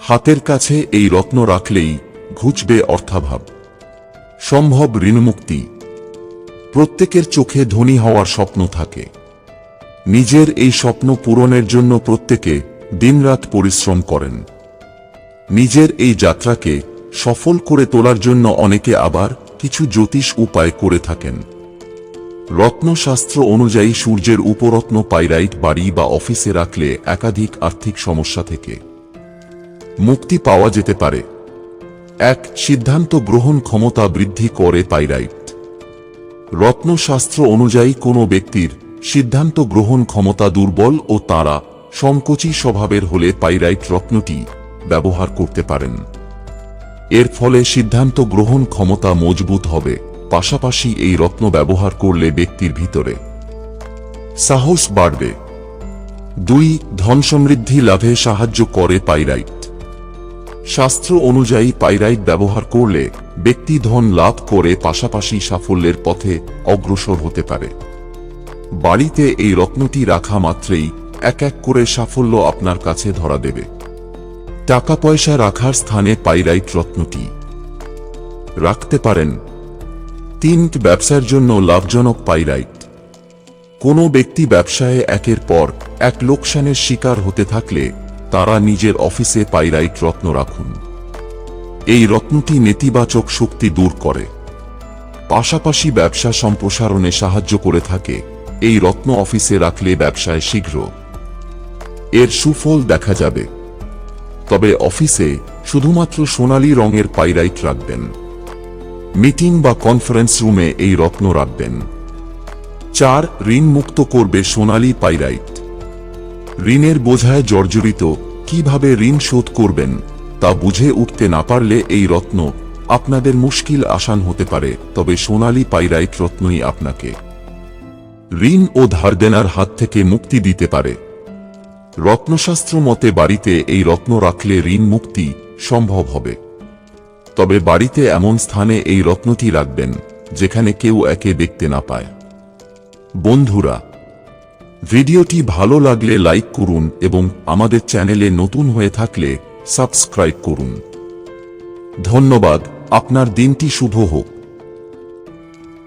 হাতের কাছে এই রত্ন রাখলেই ঘুচবে অর্থাভাব, সম্ভব ঋণমুক্তি। প্রত্যেকের চোখে ধনী হওয়ার স্বপ্ন থাকে। নিজের এই স্বপ্ন পূরণের জন্য প্রত্যেকে দিনরাত পরিশ্রম করেন। নিজের এই যাত্রাকে সফল করে তোলার জন্য অনেকে আবার কিছু জ্যোতিষ উপায় করে থাকেন। রত্নশাস্ত্র অনুযায়ী সূর্যের উপরত্ন পাইরাইট বাড়ি বা অফিসে রাখলে একাধিক আর্থিক সমস্যা থেকে মুক্তি পাওয়া যেতে পারে। এক, সিদ্ধান্ত গ্রহণ ক্ষমতা বৃদ্ধি করে পাইরাইট। রত্নশাস্ত্র অনুযায়ী কোনো ব্যক্তির সিদ্ধান্ত গ্রহণ ক্ষমতা দুর্বল ও তারা সংকোচী স্বভাবের হলে পাইরাইট রত্নটি ব্যবহার করতে পারেন। এর ফলে সিদ্ধান্ত গ্রহণ ক্ষমতা মজবুত হবে। পাশাপাশি এই রত্ন ব্যবহার করলে ব্যক্তির ভিতরে সাহস বাড়বে। 2, ধন সমৃদ্ধি লাভে সাহায্য করে পাইরাইট। শাস্ত্র অনুযায়ী পাইরাইট ব্যবহার করলে ব্যক্তি ধন লাভ করে পাশাপাশি সাফল্যের পথে অগ্রসর হতে পারে। বাড়িতে এই রত্নটি রাখা মাত্রেই এক এক করে সাফল্য আপনার কাছে ধরা দেবে। টাকা পয়সা রাখার স্থানে পাইরাইট রত্নটি রাখতে পারেন। 3, ব্যবসার জন্য লাভজনক পাইরাইট। কোনো ব্যক্তি ব্যবসায়ে একের পর এক লোকসানের শিকার হতে থাকলে তারা নিজের অফিসে পাইরাইট রত্ন রাখুন। এই রত্নটি নেতিবাচক শক্তি দূর করে, পাশাপাশি ব্যবসা সম্প্রসারণে সাহায্য করে থাকে। এই রত্ন অফিসে রাখলে ব্যবসায় শীঘ্র এর সুফল দেখা যাবে। তবে অফিসে শুধুমাত্র সোনালী রঙের পাইরাইট রাখবেন। মিটিং বা কনফারেন্স রুমে এই রত্ন রাখবেন। 4, ঋণ মুক্ত করবে সোনালী পাইরাইট। ঋণের বোঝায় জর্জরিত, কিভাবে ঋণ শোধ করবেন তা বুঝে উঠতে না পারলে এই রত্ন আপনাদের মুশকিল আসান হতে পারে। তবে সোনালী পাইরাইট রত্নই আপনাকে ঋণ ও ধার দেনার হাত থেকে মুক্তি দিতে পারে। রত্নশাস্ত্র মতে বাড়িতে এই রত্ন রাখলে ঋণ মুক্তি সম্ভব হবে। তবে বাড়িতে এমন স্থানে এই রত্নটি রাখবেন যেখানে কেউ একে দেখতে না পায়। বন্ধুরা, ভিডিওটি ভালো লাগলে লাইক করুন এবং আমাদের চ্যানেলে নতুন হয়ে থাকলে সাবস্ক্রাইব করুন। ধন্যবাদ। আপনার দিনটি শুভ হোক।